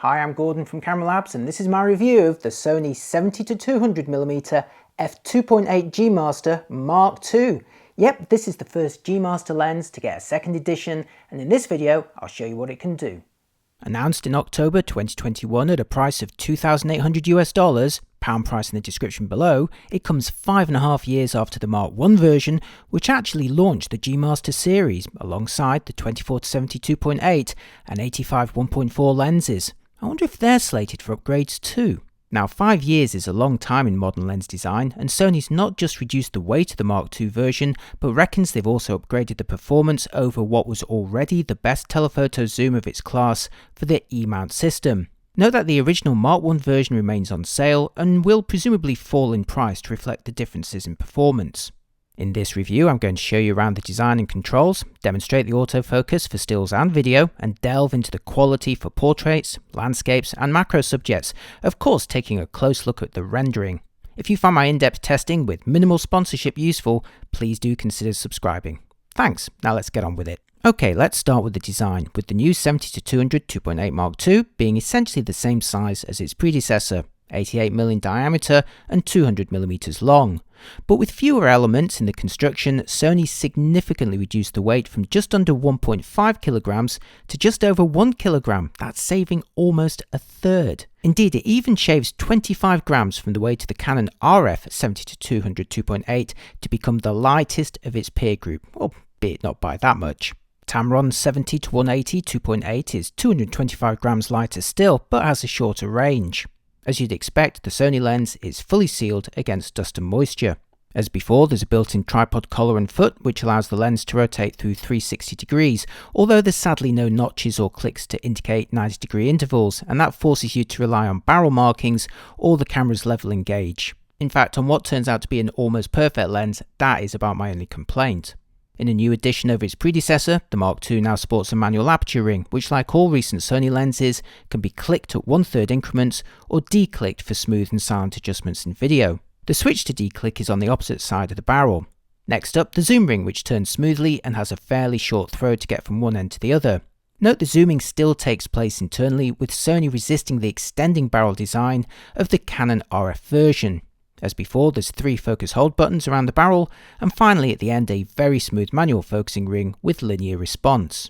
Hi, I'm Gordon from Camera Labs, and this is my review of the Sony 70-200mm f2.8 G Master Mark II. Yep, this is the first G Master lens to get a second edition, and in this video I'll show you what it can do. Announced in October 2021 at a price of $2,800 pound price in the description below, it comes 5.5 years after the Mark I version, which actually launched the G Master series alongside the 24-70 2.8 and 85 1.4 lenses. I wonder if they're slated for upgrades too. Now 5 years is a long time in modern lens design, and Sony's not just reduced the weight of the Mark II version, but reckons they've also upgraded the performance over what was already the best telephoto zoom of its class for the E-mount system. Note that the original Mark I version remains on sale and will presumably fall in price to reflect the differences in performance. In this review, I'm going to show you around the design and controls, demonstrate the autofocus for stills and video, and delve into the quality for portraits, landscapes, and macro subjects, of course taking a close look at the rendering. If you find my in-depth testing with minimal sponsorship useful, please do consider subscribing. Thanks, now let's get on with it. Okay, let's start with the design, with the new 70-200 2.8 Mark II being essentially the same size as its predecessor, 88mm in diameter and 200mm long. But with fewer elements in the construction, Sony significantly reduced the weight from just under 1.5 kilograms to just over 1 kilogram, that's saving almost a third. Indeed, it even shaves 25 grams from the weight of the Canon RF 70-200 2.8 to become the lightest of its peer group, albeit not by that much. Tamron 70-180 2.8 is 225 grams lighter still, but has a shorter range. As you'd expect, the Sony lens is fully sealed against dust and moisture. As before, there's a built-in tripod collar and foot which allows the lens to rotate through 360 degrees, although there's sadly no notches or clicks to indicate 90-degree intervals, and that forces you to rely on barrel markings or the camera's leveling gauge. In fact, on what turns out to be an almost perfect lens, that is about my only complaint. In a new addition over its predecessor, the Mark II now sports a manual aperture ring, which like all recent Sony lenses, can be clicked at 1/3 increments or declicked for smooth and silent adjustments in video. The switch to declick is on the opposite side of the barrel. Next up, the zoom ring, which turns smoothly and has a fairly short throw to get from one end to the other. Note the zooming still takes place internally, with Sony resisting the extending barrel design of the Canon RF version. As before, there's 3 focus hold buttons around the barrel, and finally at the end a very smooth manual focusing ring with linear response.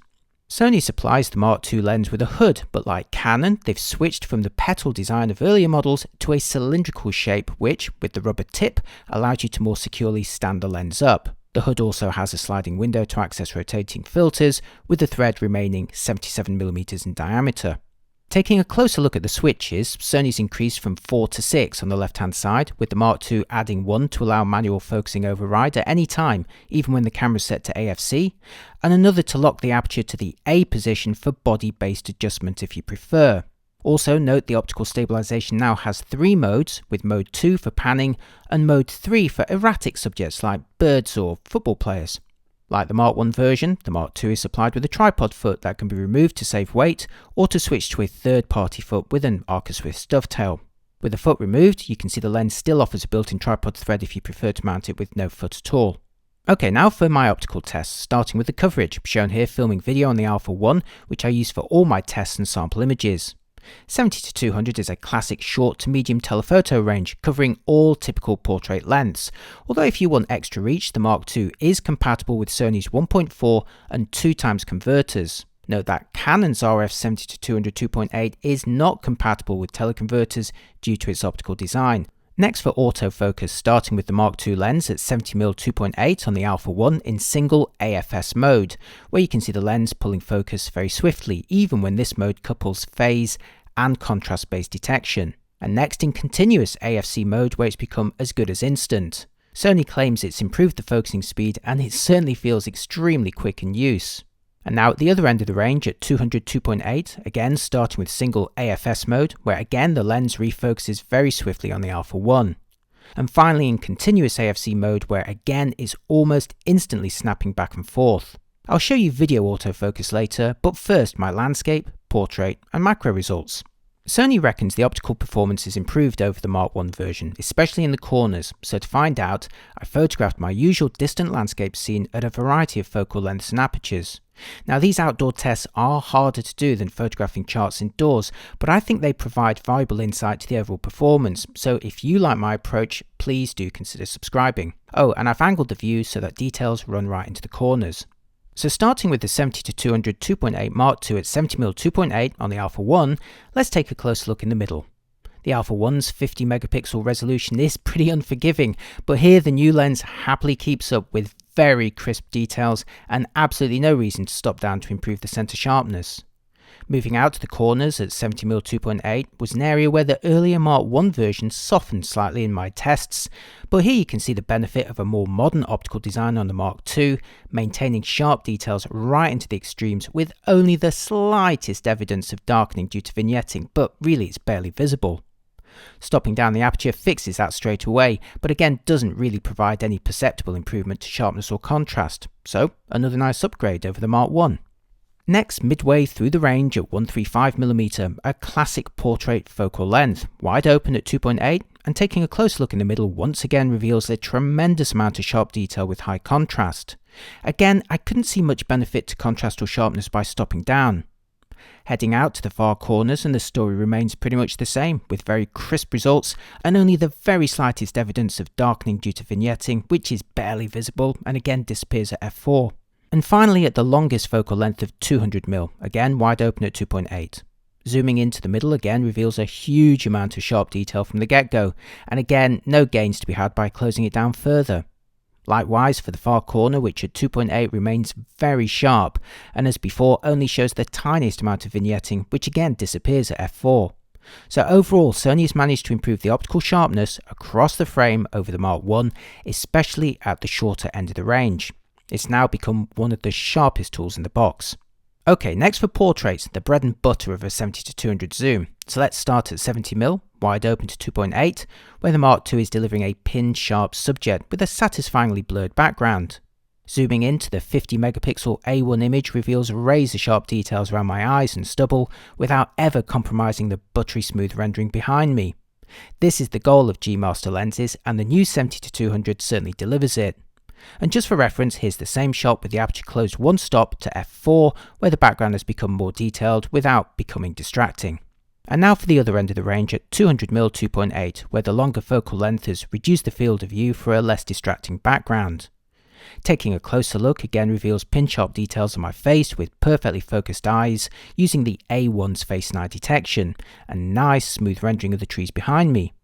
Sony supplies the Mark II lens with a hood, but like Canon, they've switched from the petal design of earlier models to a cylindrical shape which, with the rubber tip, allows you to more securely stand the lens up. The hood also has a sliding window to access rotating filters, with the thread remaining 77mm in diameter. Taking a closer look at the switches, Sony's increased from 4 to 6 on the left-hand side, with the Mark II adding 1 to allow manual focusing override at any time, even when the camera's set to AFC, and another to lock the aperture to the A position for body-based adjustment if you prefer. Also note the optical stabilization now has 3 modes, with mode 2 for panning and mode 3 for erratic subjects like birds or football players. Like the Mark I version, the Mark II is supplied with a tripod foot that can be removed to save weight or to switch to a third-party foot with an Arca Swift dovetail. With the foot removed, you can see the lens still offers a built-in tripod thread if you prefer to mount it with no foot at all. Okay, now for my optical tests, starting with the coverage, shown here filming video on the Alpha 1, which I use for all my tests and sample images. 70-200 is a classic short to medium telephoto range, covering all typical portrait lengths, although if you want extra reach, the Mark II is compatible with Sony's 1.4 and 2x converters. Note that Canon's RF 70-200 2.8 is not compatible with teleconverters due to its optical design. Next for autofocus, starting with the Mark II lens at 70mm 2.8 on the Alpha 1 in single AFS mode, where you can see the lens pulling focus very swiftly, even when this mode couples phase and contrast-based detection. And next in continuous AFC mode, where it's become as good as instant. Sony claims it's improved the focusing speed, and it certainly feels extremely quick in use. And now at the other end of the range at 200 2.8, again starting with single AFS mode, where again the lens refocuses very swiftly on the Alpha 1. And finally in continuous AFC mode, where again is almost instantly snapping back and forth. I'll show you video autofocus later, but first my landscape, portrait and macro results. Sony reckons the optical performance is improved over the Mark 1 version, especially in the corners, so to find out, I photographed my usual distant landscape scene at a variety of focal lengths and apertures. Now these outdoor tests are harder to do than photographing charts indoors, but I think they provide valuable insight to the overall performance, so if you like my approach, please do consider subscribing. Oh, and I've angled the view so that details run right into the corners. So starting with the 70-200 2.8 Mark II at 70mm 2.8 on the Alpha 1, let's take a closer look in the middle. The Alpha 1's 50 megapixel resolution is pretty unforgiving, but here the new lens happily keeps up with very crisp details and absolutely no reason to stop down to improve the center sharpness. Moving out to the corners at 70mm 2.8 was an area where the earlier Mark 1 version softened slightly in my tests, but here you can see the benefit of a more modern optical design on the Mark II, maintaining sharp details right into the extremes with only the slightest evidence of darkening due to vignetting, but really it's barely visible. Stopping down the aperture fixes that straight away, but again doesn't really provide any perceptible improvement to sharpness or contrast, so another nice upgrade over the Mark 1. Next, midway through the range at 135mm, a classic portrait focal length, wide open at 2.8, and taking a close look in the middle once again reveals a tremendous amount of sharp detail with high contrast. Again, I couldn't see much benefit to contrast or sharpness by stopping down. Heading out to the far corners and the story remains pretty much the same, with very crisp results and only the very slightest evidence of darkening due to vignetting, which is barely visible and again disappears at f4. And finally at the longest focal length of 200mm, again wide open at 2.8. Zooming into the middle again reveals a huge amount of sharp detail from the get-go, and again no gains to be had by closing it down further. Likewise for the far corner, which at 2.8 remains very sharp, and as before only shows the tiniest amount of vignetting, which again disappears at f4. So overall, Sony has managed to improve the optical sharpness across the frame over the Mark 1, especially at the shorter end of the range. It's now become one of the sharpest tools in the box. Okay, next for portraits, the bread and butter of a 70-200 zoom. So let's start at 70mm, wide open to 2.8, where the Mark II is delivering a pin-sharp subject with a satisfyingly blurred background. Zooming into the 50 megapixel A1 image reveals razor-sharp details around my eyes and stubble without ever compromising the buttery smooth rendering behind me. This is the goal of G Master lenses, and the new 70-200 certainly delivers it. And just for reference, here's the same shot with the aperture closed one stop to f4, where the background has become more detailed without becoming distracting. And now for the other end of the range at 200mm 2.8, where the longer focal length has reduced the field of view for a less distracting background. Taking a closer look again reveals pin-sharp details on my face with perfectly focused eyes using the A1's face and eye detection, and nice smooth rendering of the trees behind me.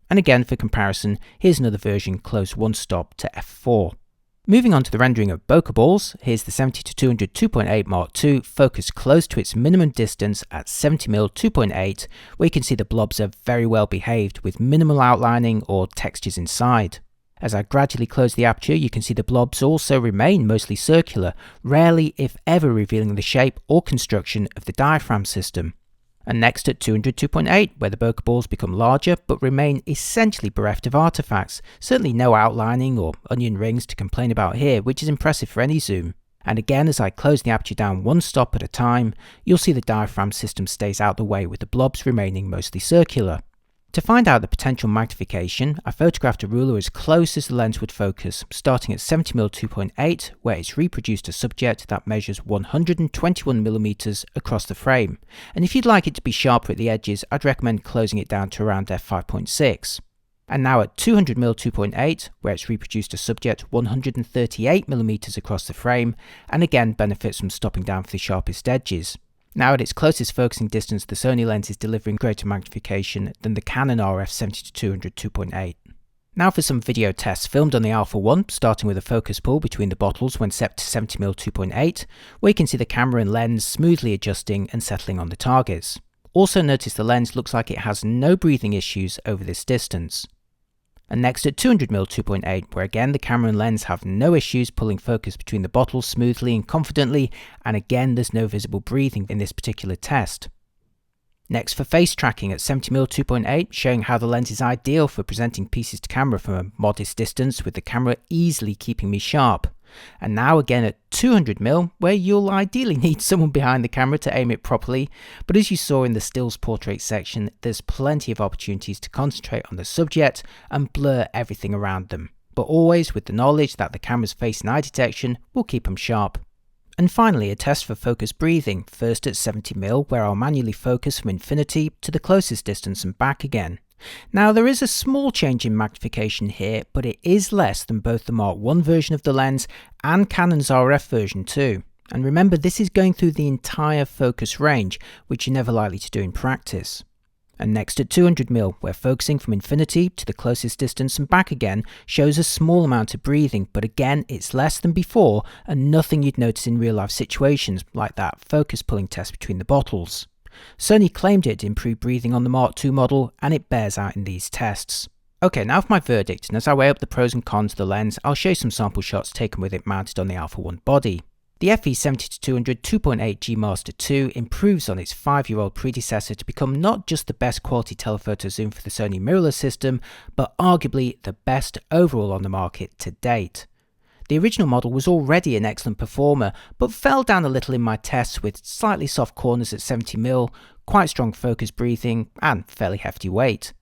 And again for comparison, here's another version closed one stop to f4. Moving on to the rendering of bokeh balls, here's the 70-200 2.8 Mark II focused close to its minimum distance at 70mm 2.8, where you can see the blobs are very well behaved with minimal outlining or textures inside. As I gradually close the aperture, you can see the blobs also remain mostly circular, rarely if ever revealing the shape or construction of the diaphragm system. And next at 200 2.8, where the bokeh balls become larger but remain essentially bereft of artifacts, certainly no outlining or onion rings to complain about here, which is impressive for any zoom. And again, as I close the aperture down one stop at a time, you'll see the diaphragm system stays out the way with the blobs remaining mostly circular. To find out the potential magnification, I photographed a ruler as close as the lens would focus, starting at 70mm 2.8, where it's reproduced a subject that measures 121mm across the frame, and if you'd like it to be sharper at the edges, I'd recommend closing it down to around f5.6. And now at 200mm 2.8, where it's reproduced a subject 138mm across the frame, and again benefits from stopping down for the sharpest edges. Now at its closest focusing distance, the Sony lens is delivering greater magnification than the Canon RF 70-200 2.8. Now for some video tests filmed on the Alpha 1, starting with a focus pull between the bottles when set to 70mm 2.8, where you can see the camera and lens smoothly adjusting and settling on the targets. Also notice the lens looks like it has no breathing issues over this distance. And next at 200mm 2.8, where again the camera and lens have no issues pulling focus between the bottles smoothly and confidently, and again there's no visible breathing in this particular test. Next for face tracking at 70mm 2.8, showing how the lens is ideal for presenting pieces to camera from a modest distance with the camera easily keeping me sharp. And now again at 200mm, where you'll ideally need someone behind the camera to aim it properly, but as you saw in the stills portrait section, there's plenty of opportunities to concentrate on the subject and blur everything around them, but always with the knowledge that the camera's face and eye detection will keep them sharp. And finally, a test for focus breathing, first at 70mm, where I'll manually focus from infinity to the closest distance and back again. Now there is a small change in magnification here, but it is less than both the Mark I version of the lens and Canon's RF version too. And remember, this is going through the entire focus range, which you're never likely to do in practice. And next at 200mm, where focusing from infinity to the closest distance and back again shows a small amount of breathing, but again it's less than before and nothing you'd notice in real life situations like that focus pulling test between the bottles. Sony claimed it improved breathing on the Mark II model, and it bears out in these tests. Okay, now for my verdict, and as I weigh up the pros and cons of the lens, I'll show you some sample shots taken with it mounted on the Alpha 1 body. The FE 70-200 2.8 G Master 2 improves on its 5-year-old predecessor to become not just the best quality telephoto zoom for the Sony mirrorless system, but arguably the best overall on the market to date. The original model was already an excellent performer, but fell down a little in my tests with slightly soft corners at 70mm, quite strong focus breathing, and fairly hefty weight.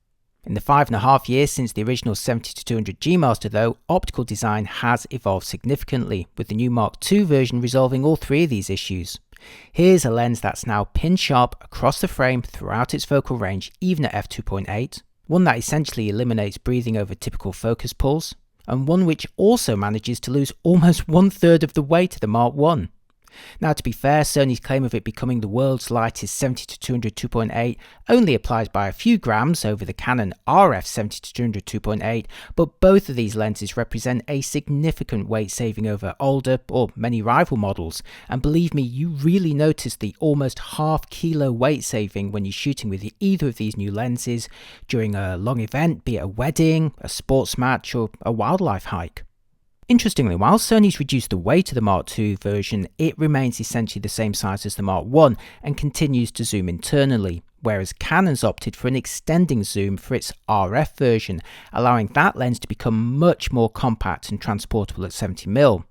In the 5.5 years since the original 70-200 G Master though, optical design has evolved significantly, with the new Mark II version resolving all three of these issues. Here's a lens that's now pin sharp across the frame throughout its focal range, even at f2.8, one that essentially eliminates breathing over typical focus pulls, and one which also manages to lose almost 1/3 of the weight of the Mark I. Now to be fair, Sony's claim of it becoming the world's lightest 70-200 2.8 only applies by a few grams over the Canon RF 70-200 2.8, but both of these lenses represent a significant weight saving over older or many rival models, and believe me, you really notice the almost half-kilo weight saving when you're shooting with either of these new lenses during a long event, be it a wedding, a sports match or a wildlife hike. Interestingly, while Sony's reduced the weight of the Mark II version, it remains essentially the same size as the Mark I and continues to zoom internally, whereas Canon's opted for an extending zoom for its RF version, allowing that lens to become much more compact and transportable at 70mm.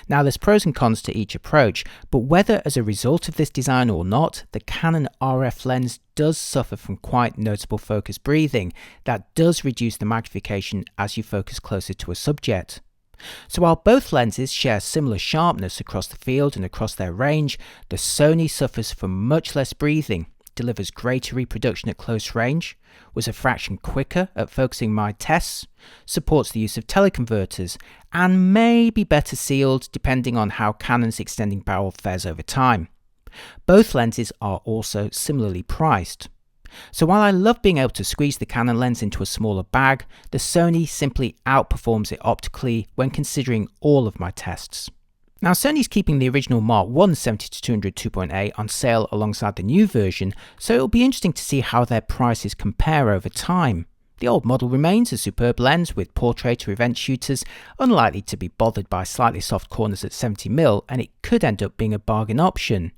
Now there's pros and cons to each approach, but whether as a result of this design or not, the Canon RF lens does suffer from quite noticeable focus breathing that does reduce the magnification as you focus closer to a subject. So while both lenses share similar sharpness across the field and across their range, the Sony suffers from much less breathing, delivers greater reproduction at close range, was a fraction quicker at focusing my tests, supports the use of teleconverters, and may be better sealed depending on how Canon's extending barrel fares over time. Both lenses are also similarly priced. So while I love being able to squeeze the Canon lens into a smaller bag, the Sony simply outperforms it optically when considering all of my tests. Now Sony's keeping the original Mark I 70-200 2.8 on sale alongside the new version, so it'll be interesting to see how their prices compare over time. The old model remains a superb lens with portrait or event shooters unlikely to be bothered by slightly soft corners at 70mm, and it could end up being a bargain option.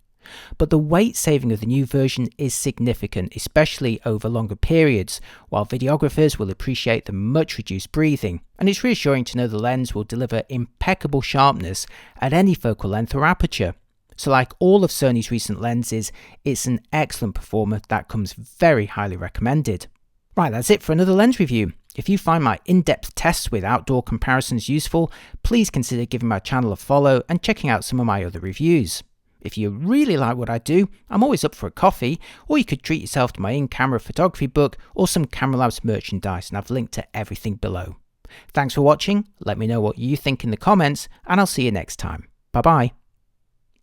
But the weight saving of the new version is significant, especially over longer periods, while videographers will appreciate the much reduced breathing, and it's reassuring to know the lens will deliver impeccable sharpness at any focal length or aperture. So like all of Sony's recent lenses, it's an excellent performer that comes very highly recommended. Right, that's it for another lens review. If you find my in-depth tests with outdoor comparisons useful, please consider giving my channel a follow and checking out some of my other reviews. If you really like what I do, I'm always up for a coffee, or you could treat yourself to my in-camera photography book or some Camera Labs merchandise, and I've linked to everything below. Thanks for watching, let me know what you think in the comments, and I'll see you next time. Bye bye.